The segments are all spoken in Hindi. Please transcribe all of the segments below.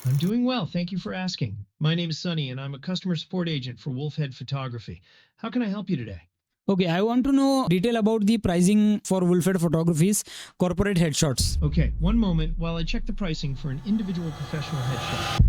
I'm doing well, thank you for asking. My name is Sunny, and I'm a customer support agent for Wolfhead Photography. How can I help you today? Okay, I want to know detail about the pricing for Wolfhead Photography's corporate headshots. Okay, one moment while I check the pricing for an individual professional headshot.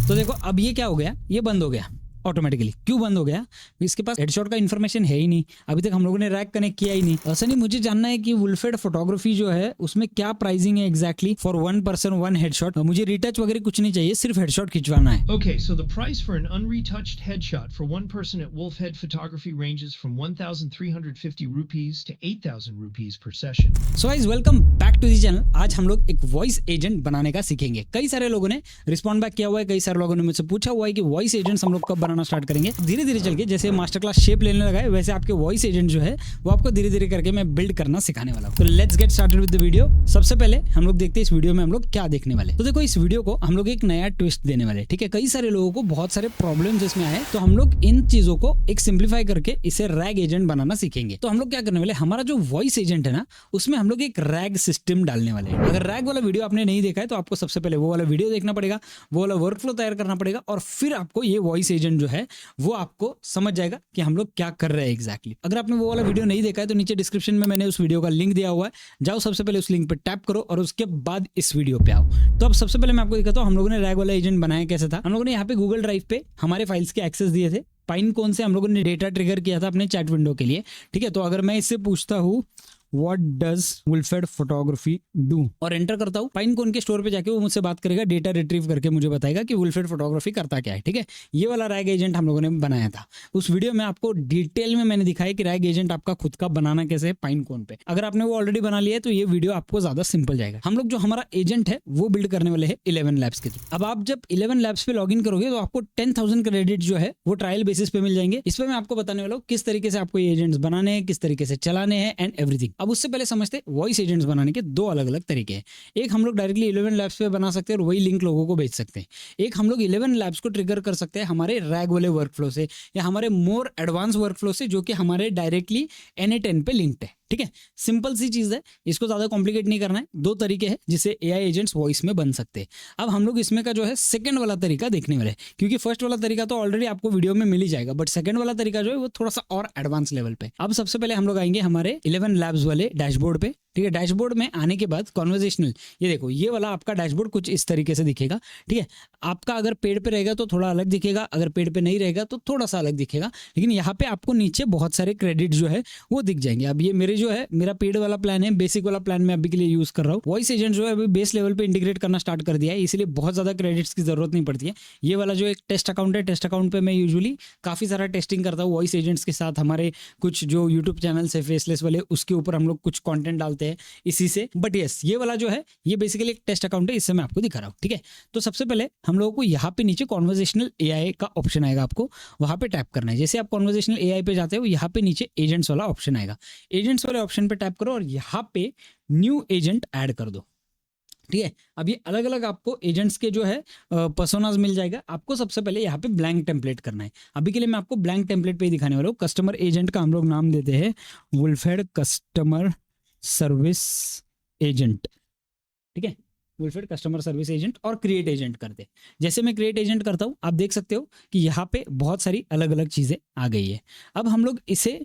तो देखो अब ये क्या हो गया, ये बंद हो गया ऑटोमेटिकली। क्यों बंद हो गया? इसके पास हेडशॉट का इन्फॉर्मेशन है ही नहीं, अभी तक हम लोगों ने रैक कनेक्ट किया ही नहीं। ऐसा नहीं, मुझे जानना है कि वुल्फेड फोटोग्राफी जो है उसमें क्या प्राइसिंग है exactly for one person one headshot. मुझे रिटच वगैरह कुछ नहीं चाहिए, सिर्फ हेडशॉट खिंचवाना है। Okay, so the price for an unretouched headshot for one person at Wolfhead Photography ranges from 1,350 rupees to 8,000 rupees per session. So guys welcome back to the channel. आज हम लोग एक वॉइस एजेंट बनाने का सीखेंगे। कई सारे लोगों ने रिस्पॉन्ड बैक किया हुआ है, कई सारे लोगों ने मुझसे पूछा हुआ है कि वॉइस एजेंट्स हम लोग कब बनाना स्टार्ट करेंगे। धीरे धीरे चल के जैसे मास्टर क्लास शेप लेने लगा है, वैसे आपके वॉइस एजेंट जो है वो आपको धीरे धीरे करके मैं बिल्ड करना सिखाने वाला हूँ। तो let's get started with the video. सबसे पहले हम लोग देखते हैं इस वीडियो में हम लोग क्या देखने वाले। तो देखो इस वीडियो को हम लोग एक नया ट्विस्ट देने वाले, ठीक है। कई सारे लोगों को बहुत सारे प्रॉब्लम्स इसमें आए, तो हम लोग इन चीजों को एक सिंप्लीफाई करके इसे रैग एजेंट बनाना सीखेंगे। तो हम लोग क्या करने वाले, हमारा जो वॉइस एजेंट है ना उसमें हम लोग एक रैग सिस्टम डालने वाले हैं। अगर रैग वाला वीडियो आपने नहीं देखा है तो आपको सबसे पहले वो वाला वीडियो देखना पड़ेगा, वो वाला वर्कफ्लो तैयार करना पड़ेगा, और फिर आपको ये वॉइस एजेंट जो है वो आपको समझ जाएगा कि हम लोग क्या कर रहे हैं एग्जैक्टली। अगर आपने वो वाला वीडियो नहीं देखा है तो नीचे डिस्क्रिप्शन में मैंने उस वीडियो का लिंक दिया हुआ है, जाओ सबसे पहले उस लिंक पे टैप करो और उसके बाद इस वीडियो पे आओ। तो अब सबसे पहले मैं आपको दिखाता हूँ हम लोगों ने रैग वाला एजेंट बनाया कैसे था। हम लोगों ने यहाँ पे गूगल ड्राइव पे हमारे फाइल्स के एक्सेस दिए थे। पाइनकोन से हम लोगों ने डेटा ट्रिगर किया था अपने चैट विंडो के लिए, ठीक है। तो अगर मैं इससे पूछता हूँ What does Wolfhead Photography do और एंटर करता हूँ, पाइनकोन के स्टोर पे जाके वो मुझसे बात करेगा, डेटा रिट्रीव करके मुझे बताएगा कि Wolfhead Photography करता क्या है, ठीक है। ये वाला रैग एजेंट हम लोगों ने बनाया था। उस वीडियो में आपको डिटेल में मैंने दिखाया कि रैग एजेंट आपका खुद का बनाना कैसे है पाइनकोन पे। अगर आपने वो ऑलरेडी बना लिया है तो ये वीडियो आपको ज्यादा सिंपल जाएगा। हम लोग जो हमारा एजेंट है वो बिल्ड करने वाले है 11 लैब्स के थ्रू। अब आप जब 11 लैब्स पे लॉग इन करोगे तो आपको 10,000 क्रेडिट जो है वो ट्रायल बेसिस पे मिल जाएंगे। इस पर मैं आपको बताने वाला हूँ किस तरीके से आपको ये एजेंट्स बनाने हैं, किस तरीके से चलाने हैं एंड एवरीथिंग। अब उससे पहले समझते वॉइस एजेंट्स बनाने के दो अलग अलग तरीके हैं। एक हम लोग डायरेक्टली 11 लैब्स पे बना सकते हैं और वही लिंक लोगों को भेज सकते हैं। एक हम लोग 11 लैब्स को ट्रिगर कर सकते हैं हमारे रैग वाले वर्कफ्लो से या हमारे मोर एडवांस वर्कफ्लो से, जो कि हमारे डायरेक्टली NA10 पे लिंक्ड है, ठीक है। सिंपल सी चीज है, इसको ज्यादा कॉम्प्लिकेट नहीं करना है। दो तरीके हैं जिससे AI एजेंट्स वॉइस में बन सकते हैं। अब हम लोग इसमें का जो है सेकंड वाला तरीका देखने वाले हैं, क्योंकि फर्स्ट वाला तरीका तो ऑलरेडी आपको वीडियो में मिल ही जाएगा, बट सेकंड वाला तरीका जो है वो थोड़ा सा और एडवांस लेवल पे। अब सबसे पहले हम लोग आएंगे हमारे 11 लैब्स वाले डैशबोर्ड पे, ठीक है। डैशबोर्ड में आने के बाद कॉन्वर्जेशनल, ये देखो ये वाला आपका डैशबोर्ड कुछ इस तरीके से दिखेगा, ठीक है। आपका अगर पेड पे रहेगा तो थोड़ा अलग दिखेगा, अगर पेड पे नहीं रहेगा तो थोड़ा सा अलग दिखेगा, लेकिन यहाँ पे आपको नीचे बहुत सारे क्रेडिट जो है वो दिख जाएंगे। अब ये मेरे जो है मेरा पेड वाला प्लान है, बेसिक वाला प्लान मैं अभी के लिए यूज कर रहा हूँ। वॉइस एजेंट जो है अभी बेस लेवल पे इंटीग्रेट करना स्टार्ट कर दिया है, इसलिए बहुत ज्यादा क्रेडिट्स की जरूरत नहीं पड़ती है। ये वाला जो एक टेस्ट अकाउंट है, टेस्ट अकाउंट पे मैं यूजुअली काफी सारा टेस्टिंग करता हूँ वॉइस एजेंट्स के साथ। हमारे कुछ जो यूट्यूब चैनल्स है फेसलेस वाले, उसके ऊपर हम लोग कुछ कॉन्टेंट डालते हैं इसी से। बट यस, ये वाला जो है ये बेसिकली एक टेस्ट अकाउंट है, इससे मैं आपको दिखा रहा हूँ, ठीक है। तो सबसे पहले हम लोगों को यहाँ पे नीचे कॉन्वर्जेशनल AI का ऑप्शन आएगा, आपको वहां पे टैप करना है। जैसे आप कॉन्वर्जेशनल AI पे जाते हो, यहाँ पे नीचे एजेंट्स वाला ऑप्शन आएगा। एजेंट्स वाले ऑप्शन पे टैप करो और यहाँ पे न्यू एजेंट ऐड कर दो, ठीक है। अब ये अलग अलग आपको एजेंट्स के जो है पर्सोनास मिल जाएगा। आपको सबसे पहले यहाँ पे ब्लैंक टेम्पलेट करना है। अभी के लिए मैं आपको ब्लैंक टेम्पलेट पे ही दिखाने वाला हूँ। कस्टमर एजेंट का हम लोग नाम देते हैं वुल्फेड कस्टमर सर्विस एजेंट, ठीक है। वुल्फेड कस्टमर सर्विस एजेंट और क्रिएट एजेंट करते। जैसे मैं क्रिएट एजेंट करता हूँ, आप देख सकते हो कि यहाँ पे बहुत सारी अलग अलग चीजें आ गई है। अब हम लोग इसे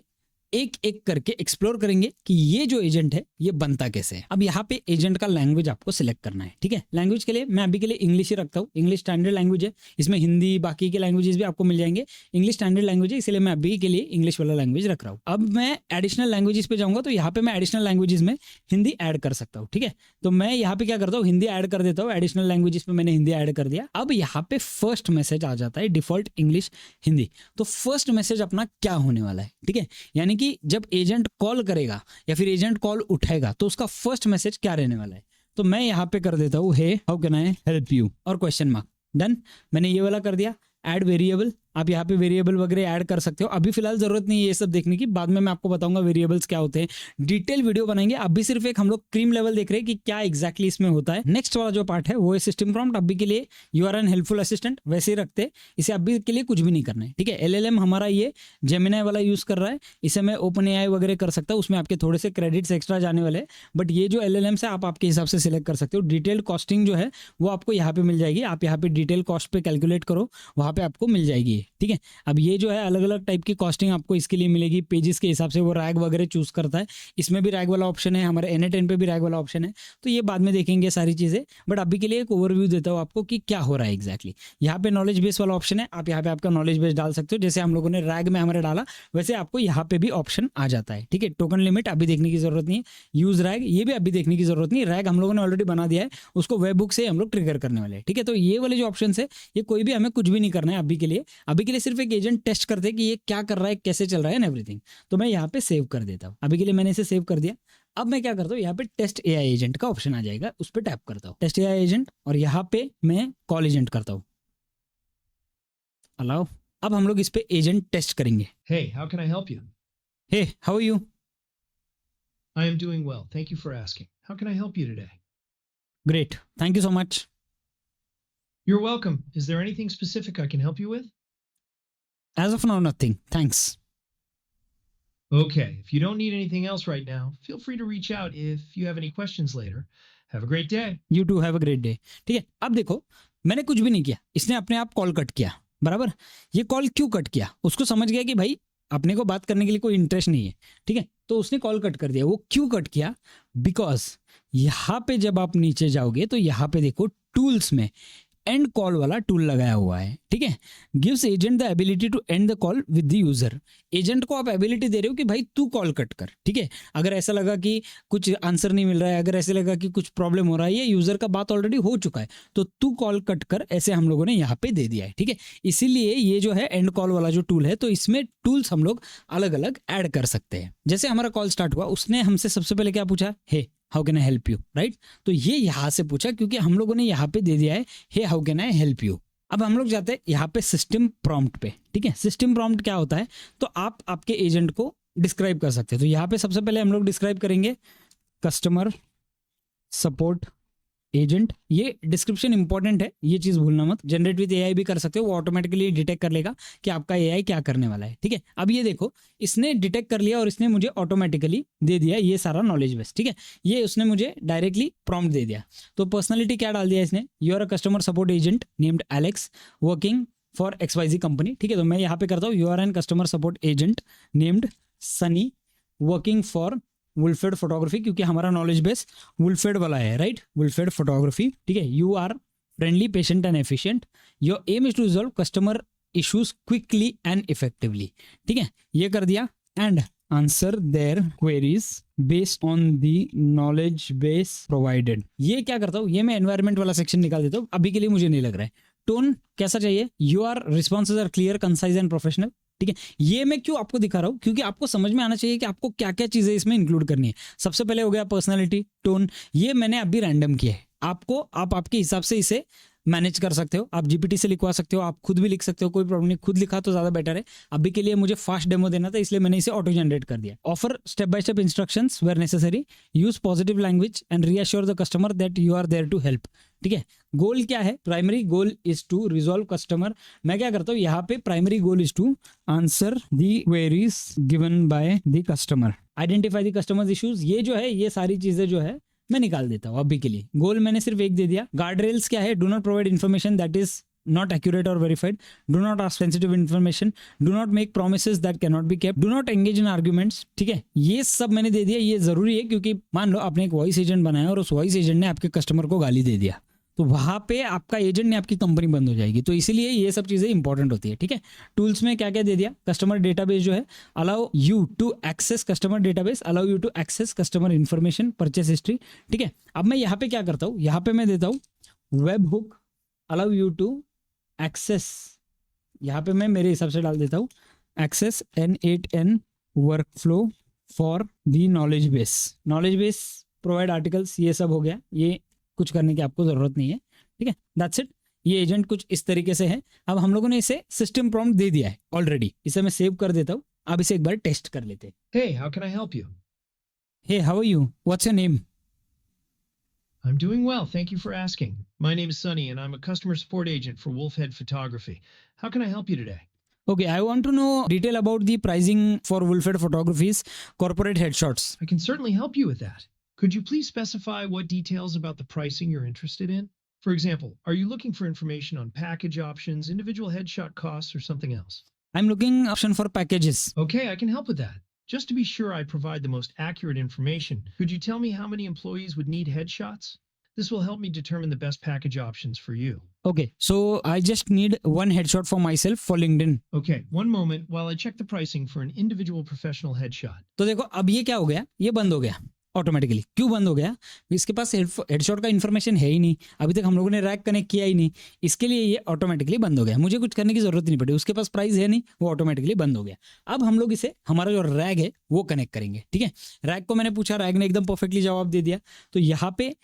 एक एक करके एक्सप्लोर करेंगे कि ये जो एजेंट है ये बनता कैसे है। अब यहाँ पे एजेंट का लैंग्वेज आपको सिलेक्ट करना है, ठीक है। लैंग्वेज के लिए मैं अभी के लिए इंग्लिश ही रखता हूँ। इंग्लिश स्टैंडर्ड लैंग्वेज है, इसमें हिंदी बाकी के लैंग्वेजेस भी आपको मिल जाएंगे। इंग्लिश स्टैंडर्ड लैंग्वेज है, इसलिए मैं अभी के लिए इंग्लिश वाला लैंग्वेज रख रहा हूँ। अब मैं एडिशनल लैंग्वेजेस पे जाऊंगा तो यहाँ पे मैं एडिशनल लैंग्वेजेस में हिंदी ऐड कर सकता हूँ, ठीक है। तो मैं यहाँ पे क्या करता हूँ, हिंदी ऐड कर देता हूँ। एडिशनल लैंग्वेजेस पे मैंने हिंदी ऐड कर दिया। अब यहाँ पे फर्स्ट मैसेज आ जाता है डिफॉल्ट इंग्लिश हिंदी। तो फर्स्ट मैसेज अपना क्या होने वाला है, ठीक है। यानी कि जब एजेंट कॉल करेगा या फिर एजेंट कॉल उठाएगा तो उसका फर्स्ट मैसेज क्या रहने वाला है। तो मैं यहाँ पे कर देता हूँ hey how can I help you और क्वेश्चन मार्क। डन, मैंने ये वाला कर दिया। ऐड वेरिएबल, आप यहाँ पे वेरिएबल वगैरह ऐड कर सकते हो। अभी फिलहाल जरूरत नहीं है ये सब देखने की, बाद में मैं आपको बताऊंगा वेरिएबल्स क्या होते हैं, डिटेल वीडियो बनाएंगे। अभी सिर्फ एक हम लोग क्रीम लेवल देख रहे हैं कि क्या एग्जैक्टली इसमें होता है। नेक्स्ट वाला जो पार्ट है वो है सिस्टम प्रॉम्प्ट। अभी के लिए you are an helpful assistant वैसे ही रखते हैं, इसे अभी के लिए कुछ भी नहीं करना है, ठीक है। एलएलएम हमारा ये जेमिनाई वाला यूज कर रहा है, इसे मैं ओपन एआई वगैरह कर सकता हूँ, उसमें आपके थोड़े से क्रेडिट्स एक्स्ट्रा जाने वाले हैं, बट ये जो एलएलएम है आप आपके हिसाब से सिलेक्ट कर सकते हो। डिटेल्ड कॉस्टिंग जो है वो आपको यहाँ पे मिल जाएगी, आप यहाँ पे डिटेल कॉस्ट पे कैलकुलेट करो, वहाँ पे आपको मिल जाएगी, ठीक है। अब ये जो है अलग अलग टाइप की कॉस्टिंग आपको इसके लिए मिलेगी, पेजेस के हिसाब से वो रैग वगैरह चूज करता है। इसमें भी रैग वाला ऑप्शन है, हमारे N10 पे भी रैग वाला ऑप्शन है, तो ये बाद में देखेंगे सारी चीज़ें, बट अभी के लिए एक ओवरव्यू देता हूँ आपको कि क्या हो रहा है एग्जैक्टली। यहाँ पे नॉलेज बेस वाला ऑप्शन है, आप यहाँ पे आपका नॉलेज बेस डाल सकते हो, जैसे हम लोगों ने रैग में हमारे डाला वैसे आपको यहाँ पे भी ऑप्शन आ जाता है, ठीक है। टोकन लिमिट अभी देखने की जरूरत नहीं है, यूज रैग ये भी अभी देखने की जरूरत नहीं, रैग हम लोगों ने ऑलरेडी बना दिया है, उसको वेब बुक से हम लोग ट्रिगर करने वाले हैं, ठीक है। तो ये वाले जो ऑप्शन है ये कोई भी हमें कुछ भी नहीं करना है अभी के लिए। अभी के लिए सिर्फ एक एजेंट टेस्ट करते हैं कि ये क्या कर रहा है, कैसे चल रहा है एंड एवरीथिंग। तो मैं यहाँ पे सेव कर देता हूँ, अभी के लिए मैंने इसे सेव कर दिया। अब मैं क्या करता हूँ, यहाँ पे टेस्ट एआई एजेंट का ऑप्शन आ जाएगा, उस पर टैप करता हूँ, टेस्ट एआई एजेंट, और यहाँ पे मैं कॉल एजेंट करता हूँ, अलाउ। अब हम लोग इस पे एजेंट टेस्ट करेंगे। Hey, how can I help you? Hey how you? I am doing well. Thank you for asking. How can I help you today? Great, thank you so much. You're welcome. Is there anything specific I can help you with? As of now nothing, thanks. Okay, if you don't need anything else right now, feel free to reach out if you have any questions later. Have a great day. You too have a great day, ठीक है। अब देखो मैंने कुछ भी नहीं किया, इसने अपने आप कॉल कट किया, बराबर। ये कॉल क्यों कट किया, उसको समझ गया कि भाई अपने को बात करने के लिए कोई इंटरेस्ट नहीं है, ठीक है, तो उसने कॉल कट कर दिया। वो क्यों कट किया, बिकॉज यहाँ पे जब आप नीचे जाओगे तो यहाँ पे देखो टूल्स में एंड कॉल वाला टूल लगाया हुआ है, ठीक है। Gives agent the ability to end the call with the user. Agent को आप एबिलिटी दे रहे हो कि भाई तू कॉल कट कर, ठीक है। अगर ऐसा लगा कि कुछ आंसर नहीं मिल रहा है, अगर ऐसे लगा कि कुछ प्रॉब्लम हो रहा है, ये यूजर का बात ऑलरेडी हो चुका है, तो तू कॉल कट कर, ऐसे हम लोगों ने यहाँ पे दे दिया है, ठीक है। इसीलिए ये जो है एंड कॉल वाला जो टूल है, तो इसमें टूल्स हम लोग अलग अलग ऐड कर सकते हैं। जैसे हमारा कॉल स्टार्ट हुआ, उसने हमसे सबसे पहले क्या पूछा, hey how can I help you, right. तो ये यहाँ से पूछा क्योंकि हम लोगों ने यहाँ पे दे दिया है hey how can I help you. अब हम लोग जाते हैं यहाँ पे सिस्टम प्रॉम्प्ट पे, ठीक है। सिस्टम प्रॉम्प्ट क्या होता है, तो आप आपके एजेंट को डिस्क्राइब कर सकते हैं। तो यहाँ पे सबसे पहले हम लोग डिस्क्राइब करेंगे कस्टमर सपोर्ट एजेंट। ये डिस्क्रिप्शन इंपॉर्टेंट है, ये चीज भूलना मत। जनरेट विद एआई भी कर सकते हो, वो ऑटोमेटिकली डिटेक्ट कर लेगा कि आपका एआई क्या करने वाला है, ठीक है। अब ये देखो इसने डिटेक्ट कर लिया और इसने मुझे ऑटोमेटिकली दे दिया ये सारा नॉलेज बेस, ठीक है। ये उसने मुझे डायरेक्टली प्रॉम्प्ट दे दिया। तो पर्सनैलिटी क्या डाल दिया इसने, you are a customer support agent named Alex working for XYZ company, ठीक है। तो मैं यहाँ पे करता हूँ you are an customer support agent named Sunny working for Wolfed photography, क्योंकि हमारा नॉलेज बेस वुल्फेड वाला है, राइट, वुल्फेड फोटोग्राफी, ठीक है। You are friendly patient and efficient, your aim is to resolve customer issues quickly and effectively, ठीक है। ये कर दिया and answer their queries based on the knowledge base provided. ये क्या करता हूँ, ये मैं एनवायरमेंट वाला सेक्शन निकाल देता हूँ, अभी के लिए मुझे नहीं लग रहा है। टोन कैसा चाहिए, your responses are clear concise and professional, ठीक है। ये मैं क्यों आपको दिखा रहा हूँ, क्योंकि आपको समझ में आना चाहिए कि आपको क्या क्या चीजें इसमें इंक्लूड करनी है। सबसे पहले हो गया पर्सनालिटी, टोन, ये मैंने अभी रैंडम किया है, आपको आप आपके हिसाब से इसे मैनेज कर सकते हो। आप जीपीटी से लिखवा सकते हो, आप खुद भी लिख सकते हो, कोई प्रॉब्लम नहीं, खुद लिखा तो ज्यादा बेटर है। अभी के लिए मुझे फास्ट डेमो देना था, इसलिए मैंने इसे ऑटो जनरेट कर दिया। Offer step by step instructions where necessary, use positive language and reassure the customer that you are there to help, ठीक है। गोल क्या है, primary goal is to resolve customer. मैं क्या करता हूँ यहाँ पे, primary goal is to answer the queries given by the customer, identify the customers issues. ये जो है, ये सारी चीजें जो है मैं निकाल देता हूँ अभी के लिए। गोल मैंने सिर्फ एक दे दिया। गार्ड रेल्स क्या है, do not provide information that is not accurate or verified, do not ask sensitive information, do not make promises that cannot be kept, do not engage in arguments, ठीक है। ये सब मैंने दे दिया। ये जरूरी है क्योंकि मान लो आपने एक वॉइस एजेंट बनाया और उस वॉइस एजेंट ने आपके कस्टमर को गाली दे दिया, तो वहां पे आपका एजेंट ने आपकी कंपनी बंद हो जाएगी। तो इसीलिए ये सब चीजें इंपॉर्टेंट होती है, ठीक है। टूल्स में क्या क्या दे दिया, कस्टमर डेटाबेस जो है, allow you to access customer database, allow you to access customer information, purchase history, ठीक है। अब मैं यहाँ पे क्या करता हूँ, यहाँ पे मैं देता हूँ web hook, allow you to access, यहाँ पे मैं मेरे हिसाब से डाल देता हूँ access N8N workflow for the knowledge base. Knowledge base provide articles, ये सब हो गया, ये कुछ करने की आपको जरूरत नहीं है, ठीक है। That's it. ये एजेंट कुछ इस तरीके से है। अब हम लोगों ने इसे सिस्टम प्रॉम्प्ट दे दिया है ऑलरेडी, इसे मैं सेव कर देता हूँ। अब इसे एक बार टेस्ट कर लेते हैं। Hey, how can I help you? Hey how are you, what's your name? I'm doing well, thank you for asking. My name is Sunny and I'm a customer support agent for Wolfhead Photography. How can I help you today? Okay, I want to know detail about the pricing for Wolfhead Photography's corporate headshots. I can certainly help you with that. Could you please specify what details about the pricing you're interested in? For example, are you looking for information on package options, individual headshot costs, or something else? I'm looking option for packages. Okay, I can help with that. Just to be sure I provide the most accurate information, could you tell me how many employees would need headshots? This will help me determine the best package options for you. Okay, so I just need one headshot for myself for LinkedIn. Okay, one moment while I check the pricing for an individual professional headshot. तो देखो अब ये क्या हो गया, ये बंद हो गया ऑटोमेटिकली। क्यों बंद हो गया? इसके पास हेडशॉट का इन्फॉर्मेशन है ही नहीं, अभी तक हम लोगों ने रैग कनेक्ट किया ही नहीं, इसके लिए ये ऑटोमेटिकली बंद हो गया। मुझे कुछ करने की जरूरत नहीं पड़ी, उसके पास प्राइस है नहीं, वो ऑटोमेटिकली बंद हो गया। अब हम लोग इसे हमारा जो रैग है वो कनेक्ट करेंगे। ठीक है, रैग को मैंने पूछा, रैग ने एकदम परफेक्टली जवाब दे दिया। तो यहाँ पे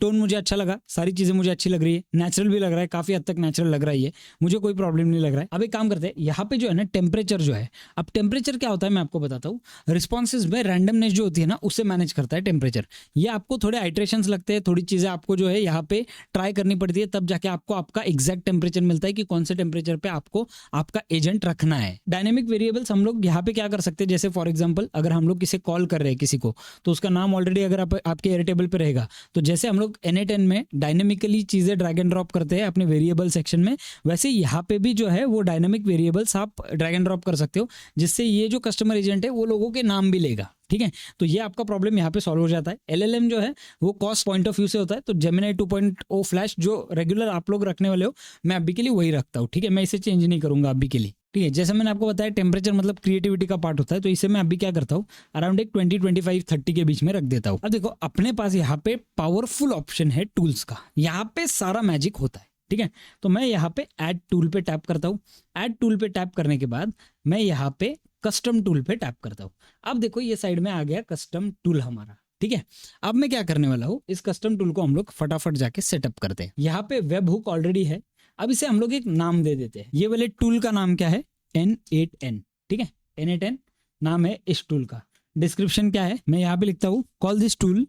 टोन मुझे अच्छा लगा, सारी चीज़ें मुझे अच्छी लग रही है, नेचुरल भी लग रहा है, काफ़ी हद तक नेचुरल लग रहा है, ये मुझे कोई प्रॉब्लम नहीं लग रहा है। अब एक काम करते हैं, यहाँ पे जो है ना टेम्परेचर जो है, अब टेम्परेचर क्या होता है मैं आपको बताता हूँ। रिस्पॉन्सेज में रैंडमनेस जो होती है ना उससे मैनेज करता है टेम्परेचर। ये आपको थोड़े आइट्रेशंस लगते हैं, थोड़ी चीज़ें आपको जो है यहाँ पे ट्राई करनी पड़ती है, तब जाके आपको आपका एग्जैक्ट टेम्परेचर मिलता है कि कौन से टेम्परेचर पे आपको आपका एजेंट रखना है। डायनेमिक वेरिएबल्स हम लोग यहाँ पे क्या कर सकते हैं, जैसे फॉर एग्जाम्पल अगर हम लोग किसी कॉल कर रहे हैं किसी को, तो उसका नाम ऑलरेडी अगर आपके एयरटेबल पे रहेगा, तो जैसे हम लोग N8N में डायनेमिकली चीजें ड्रैग एंड ड्रॉप करते हैं अपने वेरिएबल सेक्शन में, वैसे यहाँ पे भी जो है वो डायनेमिक वेरिएबल्स आप ड्रैग एंड ड्रॉप कर सकते हो, जिससे ये जो कस्टमर एजेंट है वो लोगों के नाम भी लेगा। ठीक है, तो ये आपका प्रॉब्लम यहाँ पे सॉल्व हो जाता है। LLM जो है वो कॉस्ट पॉइंट ऑफ व्यू से होता है, तो Gemini 2.0 फ्लैश जो रेगुलर आप लोग रखने वाले हो, मैं अभी के लिए वही रखता हूँ। ठीक है, मैं इसे चेंज नहीं करूंगा अभी के लिए। ठीक है, जैसे मैंने आपको बताया टेम्परेचर मतलब क्रिएटिविटी का पार्ट होता है, तो इसे मैं अभी क्या करता हूँ, अराउंड एक 20, 25, 30 के बीच में रख देता हूँ। अब देखो अपने पास यहाँ पे पावरफुल ऑप्शन है टूल्स का, यहाँ पे सारा मैजिक होता है। ठीक है, तो मैं यहाँ पे ऐड टूल पे टैप करता हूँ। ऐड टूल पे टैप करने के बाद मैं यहाँ पे कस्टम टूल पे टैप करता हूँ। अब देखो ये साइड में आ गया कस्टम टूल हमारा। ठीक है, अब मैं क्या करने वाला हूँ, इस कस्टम टूल को हम लोग फटाफट जाके सेटअप करते हैं। यहाँ पे वेब हुक ऑलरेडी है, अब इसे हम लोग एक नाम दे देते हैं। ये वाले टूल का नाम क्या है, N8N। ठीक है, N8N नाम है इस टूल का। डिस्क्रिप्शन क्या है, मैं यहाँ पे लिखता हूँ, call this tool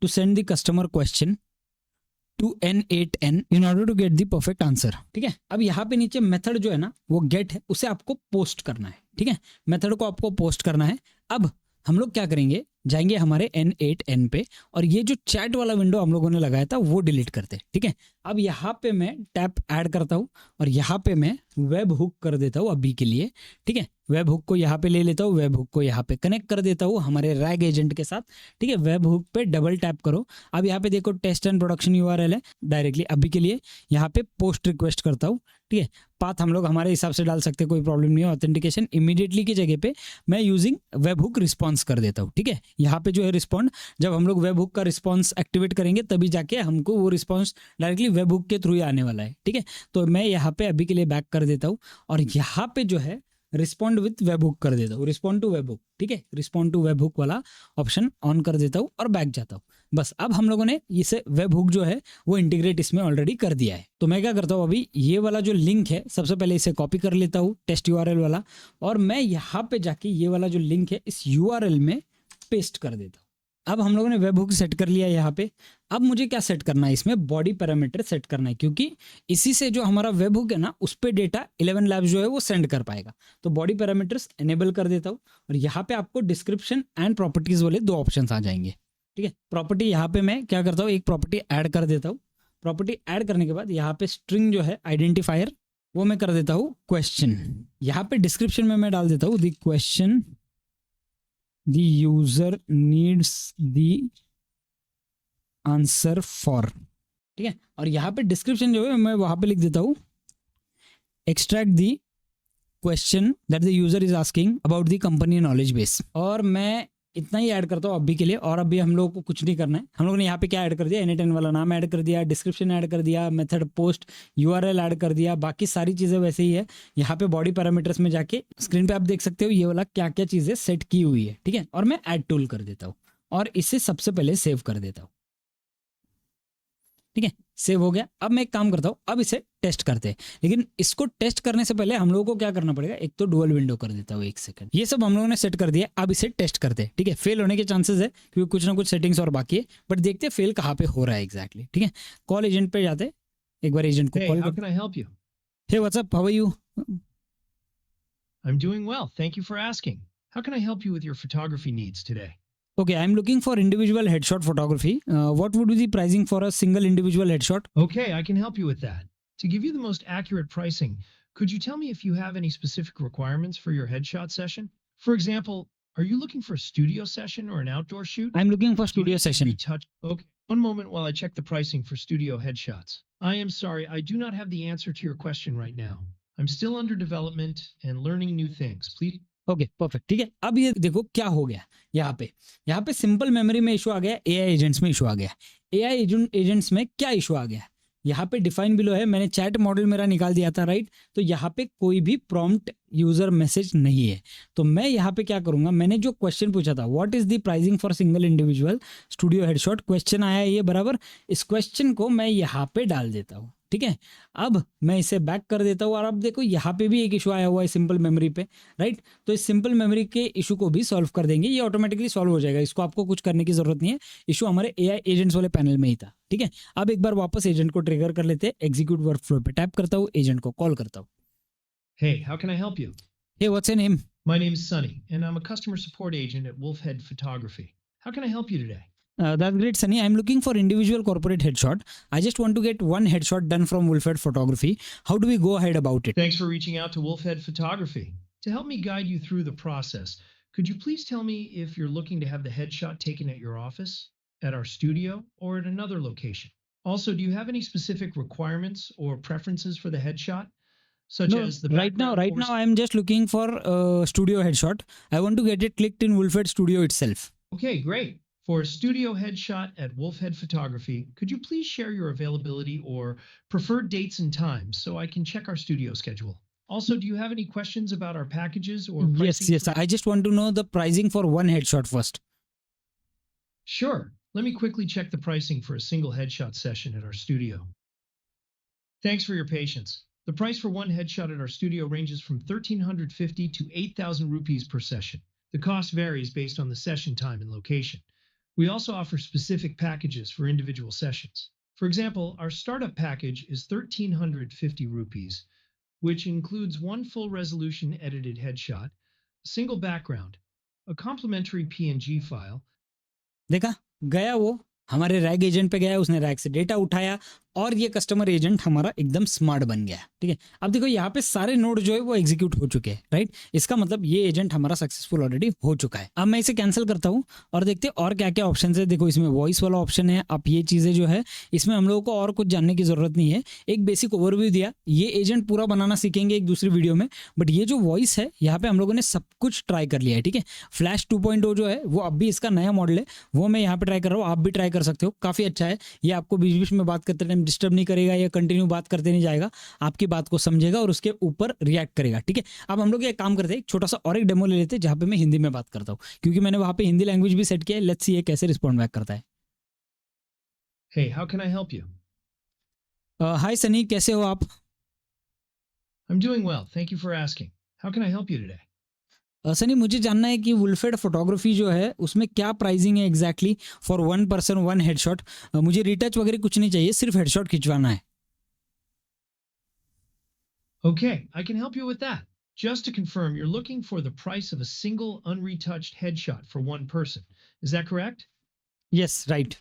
to send the customer question to N8N in order to get the perfect answer. ठीक है, अब यहाँ पे नीचे मेथड जो है ना वो गेट है, उसे आपको पोस्ट करना है। ठीक है, मेथड को आपको पोस्ट करना है। अब हम लोग क्या करेंगे, जाएंगे हमारे N8N पे और ये जो चैट वाला विंडो हम लोगों ने लगाया था वो डिलीट करते हैं। ठीक है, अब यहाँ पे मैं टैप ऐड करता हूँ और यहाँ पे मैं वेब हुक कर देता हूँ अभी के लिए। ठीक है, वेब हुक को यहाँ पे ले लेता हूँ, वेब हुक को यहाँ पे कनेक्ट कर देता हूँ हमारे रैग एजेंट के साथ। ठीक है, वेब हुक पे डबल टैप करो। अब यहाँ पे देखो टेस्ट एंड प्रोडक्शन URL है, डायरेक्टली अभी के लिए यहाँ पे पोस्ट रिक्वेस्ट करता हूँ। ठीक है, पाथ हम लोग हमारे हिसाब से डाल सकते हैं, कोई प्रॉब्लम नहीं है। ऑथेंटिकेशन इमीडिएटली की जगह पे मैं यूजिंग वेब हुक रिस्पॉन्स कर देता हूँ। ठीक है, यहाँ पे जो है रिस्पॉन्ड, जब हम लोग वेब हुक का रिस्पॉन्स एक्टिवेट करेंगे तभी जाके हमको वो रिस्पॉन्स डायरेक्टली वेब हुक के थ्रू ही आने वाला है। ठीक है, तो मैं यहाँ पे अभी के लिए बैक कर देता हूँ और यहाँ पे जो है रिस्पॉन्ड विथ वेब हुक कर देता हूँ, रिस्पॉन्ड टू वेब हुक। ठीक है, रिस्पॉन्ड टू वेब हुक वाला ऑप्शन ऑन कर देता हूँ और बैक जाता हूँ। बस अब हम लोगों ने इसे वेब हुक जो है वो इंटीग्रेट इसमें ऑलरेडी कर दिया है। तो मैं क्या करता हूँ, अभी ये वाला जो लिंक है सबसे पहले इसे कॉपी कर लेता हूँ, टेस्ट URL वाला, और मैं यहाँ पे जाके ये वाला जो लिंक है इस URL में पेस्ट कर देता हूँ। अब हम लोगों ने वेब हुक सेट कर लिया यहाँ पे। अब मुझे क्या सेट करना है, इसमें बॉडी पैरामीटर सेट करना है, क्योंकि इसी से जो हमारा वेब हुक है ना उस पर डेटा 11 Labs जो है वो सेंड कर पाएगा। तो बॉडी पैरामीटर्स एनेबल कर देता हूँ और यहाँ पे आपको डिस्क्रिप्शन एंड प्रॉपर्टीज वाले दो ऑप्शंस आ जाएंगे। ठीक है, प्रॉपर्टी यहाँ पे मैं क्या करता हूँ, एक प्रॉपर्टी ऐड कर देता हूँ। प्रॉपर्टी ऐड करने के बाद यहाँ पे स्ट्रिंग जो है आइडेंटिफायर वो मैं कर देता हूँ क्वेश्चन। यहाँ पे डिस्क्रिप्शन में मैं डाल देता हूँ the question the user needs the answer for। ठीक है, और यहाँ पे डिस्क्रिप्शन जो है मैं वहाँ पे लिख देता हूँ extract the question that the user is asking about the company knowledge base। और मैं इतना ही ऐड करता हूँ अभी के लिए, और अभी हम लोगों को कुछ नहीं करना है। हम लोगों ने यहाँ पे क्या ऐड कर दिया, N8N वाला नाम ऐड कर दिया, डिस्क्रिप्शन ऐड कर दिया, मेथड पोस्ट URL ऐड कर दिया, बाकी सारी चीज़ें वैसे ही है। यहाँ पे बॉडी पैरामीटर्स में जाके स्क्रीन पे आप देख सकते हो ये वाला क्या क्या चीज़ें सेट की हुई है। ठीक है, और मैं ऐड टूल कर देता हूँ और इसे सबसे पहले सेव कर देता हूँ। ठीक है, सेव हो गया। अब मैं एक काम करता हूँ, अब इसे टेस्ट करते हैं। लेकिन इसको टेस्ट करने से पहले हम लोगों को क्या करना पड़ेगा, एक तो डुअल विंडो कर देता हूँ 1 सेकंड। ये सब हम लोगों ने सेट कर दिया, अब इसे टेस्ट करते हैं। ठीक है, फेल होने के चांसेस है क्योंकि कुछ ना कुछ सेटिंग्स और बाकी है, बट देखते हैं फेल कहाँ पे हो रहा है एग्जैक्टली। ठीक है, कॉल एजेंट पे जाते हैं, एक बार एजेंट को Hey, कॉल how करते can I help you? हैं। Hey what's up, how are you? I'm doing well. Thank you for asking. How can I help you with your photography needs today? Okay, I'm looking for individual headshot photography. What would be the pricing for a single individual headshot? Okay, I can help you with that. To give you the most accurate pricing, could you tell me if you have any specific requirements for your headshot session? For example, are you looking for a studio session or an outdoor shoot? I'm looking for Do you studio need to session. retouch? Okay, one moment while I check the pricing for studio headshots. I am sorry, I do not have the answer to your question right now. I'm still under development and learning new things. Please. Okay perfect. ठीक है, अब ये देखो क्या हो गया। यहाँ पे सिंपल मेमोरी में इशू आ गया, एआई एजेंट्स में इशू आ गया। एआई एजेंट्स में क्या इशू आ गया, यहाँ पे डिफाइन बिलो है, मैंने चैट मॉडल मेरा निकाल दिया था, राइट। तो यहाँ पे कोई भी प्रॉम्प्ट यूजर मैसेज नहीं है। तो मैं यहाँ पे क्या करूंगा, मैंने जो क्वेश्चन पूछा था, what is the pricing for single individual studio headshot, question आया ये बराबर, इस क्वेश्चन को मैं यहाँ पे डाल देता हूँ। ठीक है, अब मैं इसे बैक कर देता हूँ और अब देखो यहाँ पे भी एक इशू आया हुआ है सिंपल मेमोरी पे, राइट। तो इस सिंपल मेमोरी के इशू को भी सॉल्व कर देंगे, ये ऑटोमेटिकली सॉल्व हो जाएगा, इसको आपको कुछ करने की जरूरत नहीं है। इशू हमारे एआई एजेंट्स वाले पैनल में ही था। ठीक है, अब एक बार वापस एजेंट को ट्रिगर कर लेते हैं, एग्जीक्यूट वर्कफ्लो पे टैप करता हूँ, एजेंट को कॉल करता हूँ। Hey, how can I help you? Hey what's your name? My name is Sunny, and I'm a customer support agent at Wolfhead Photography. How can I help you today? That's great, Sunny. I'm looking for individual corporate headshot. I just want to get one headshot done from Wolfhead Photography. How do we go ahead about it? Thanks for reaching out to Wolfhead Photography. To help me guide you through the process, could you please tell me if you're looking to have the headshot taken at your office, at our studio, or at another location? Also, do you have any specific requirements or preferences for the headshot, such No, as the right now background or- I'm just looking for studio headshot. I want to get it clicked in Wolfhead Studio itself. Okay, great. For a studio headshot at Wolfhead Photography, could you please share your availability or preferred dates and times so I can check our studio schedule? Also, do you have any questions about our packages or pricing? Yes. I just want to know the pricing for one headshot first. Sure. Let me quickly check the pricing for a single headshot session at our studio. Thanks for your patience. The price for one headshot at our studio ranges from 1,350 to 8,000 rupees per session. The cost varies based on the session time and location. We also offer specific packages for individual sessions. For example, our startup package is 1,350 rupees, which includes one full resolution edited headshot, a single background, a complimentary PNG file. देखा, गया वो हमारे रैग एजेंट पे गया, उसने रैग से डेटा उठाया और ये कस्टमर एजेंट हमारा एकदम स्मार्ट बन गया। ठीक है, अब देखो यहाँ पे सारे नोड जो है वो एग्जीक्यूट हो चुके हैं, राइट। इसका मतलब ये एजेंट हमारा सक्सेसफुल ऑलरेडी हो चुका है। अब मैं इसे कैंसिल करता हूँ और देखते हैं और क्या क्या ऑप्शन है। देखो इसमें वॉइस वाला ऑप्शन है। अब ये चीज़ें जो है इसमें हम लोगों को और कुछ जानने की जरूरत नहीं है, एक बेसिक ओवरव्यू दिया। ये एजेंट पूरा बनाना सीखेंगे एक दूसरी वीडियो में, बट ये जो वॉइस है यहाँ पे हम लोगों ने सब कुछ ट्राई कर लिया है। ठीक है, फ्लैश 2.0 जो है वो अब भी इसका नया मॉडल है, वो मैं यहाँ पे ट्राई कर रहा हूँ, आप भी ट्राई कर सकते हो, काफ़ी अच्छा है। ये आपको बीच बीच में बात करते टाइम डिस्टर्ब नहीं करेगा, या कंटिन्यू बात करते नहीं जाएगा, आपकी बात को समझेगा और उसके ऊपर रिएक्ट करेगा। ठीक है, अब हम लोग एक काम करते हैं, एक छोटा सा और एक डेमो ले लेते हैं जहाँ पे मैं हिंदी में बात करता हूँ, क्योंकि मैंने वहाँ पे हिंदी लैंग्वेज भी सेट किया है। लेट्स सी ये कैसे रिस्पॉन्ड बैक करता है। Hey, how can I help you? हाय सनी, कैसे हो आप? I'm doing well. Thank you for asking. How can I help you today? Sunny, मुझे जानना है कि वुल्फेड फोटोग्राफी जो है उसमें क्या प्राइसिंग है exactly for one person one headshot. मुझे रिटच वगैरह कुछ नहीं चाहिए, सिर्फ हेडशॉट खिंचवाना है। Okay, I can help you with that. Just to confirm, you're looking for the price of a single unretouched headshot for one person. Is that correct? Yes right.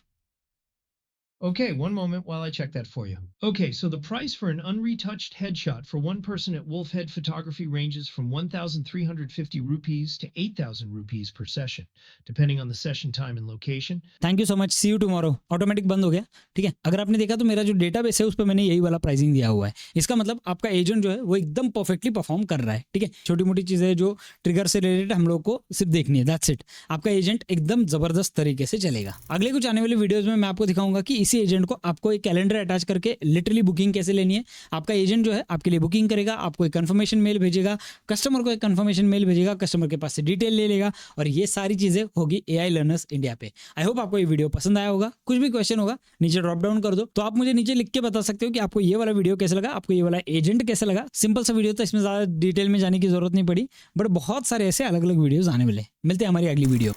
Okay, one moment while I check that for you. Okay, so the price for an unretouched headshot for one person at Wolfhead Photography ranges from 1,350 rupees to 8,000 rupees per session, depending on the session time and location. Thank you so much, see you tomorrow. Automatic बंद हो गया। ठीक है, अगर आपने देखा तो मेरा जो डेटाबेस है उस पर मैंने यही वाला प्राइसिंग दिया हुआ है। इसका मतलब आपका एजेंट जो है वो एकदम परफेक्टली परफॉर्म कर रहा है। ठीक है, छोटी मोटी चीज़ें जो ट्रिगर से रिलेटेड हम लोग को सिर्फ देखनी है, दैट्स इट। आपका एजेंट एकदम जबरदस्त तरीके से चलेगा। अगले कुछ आने वाले वीडियोज में मैं आपको दिखाऊंगा कि इसी किसी एजेंट को आपको एक कैलेंडर अटैच करके लिटरली बुकिंग कैसे लेनी है। आपका एजेंट जो है आपके लिए बुकिंग करेगा, आपको एक कंफर्मेशन मेल भेजेगा, कस्टमर को एक कंफर्मेशन मेल भेजेगा, कस्टमर के पास से डिटेल ले लेगा और ये सारी चीज़ें होगी AI लर्नर्स इंडिया पे। आई होप आपको ये वीडियो पसंद आया होगा। कुछ भी क्वेश्चन होगा नीचे ड्रॉप डाउन कर दो, तो आप मुझे नीचे लिख के बता सकते हो कि आपको ये वाला वीडियो कैसा लगा, आपको ये वाला एजेंट कैसा लगा। सिंपल सा वीडियो था, इसमें ज़्यादा डिटेल में जाने की जरूरत नहीं पड़ी, बट बहुत सारे ऐसे अलग अलग वीडियोज आने वाले। मिलते हैं हमारी अगली वीडियो।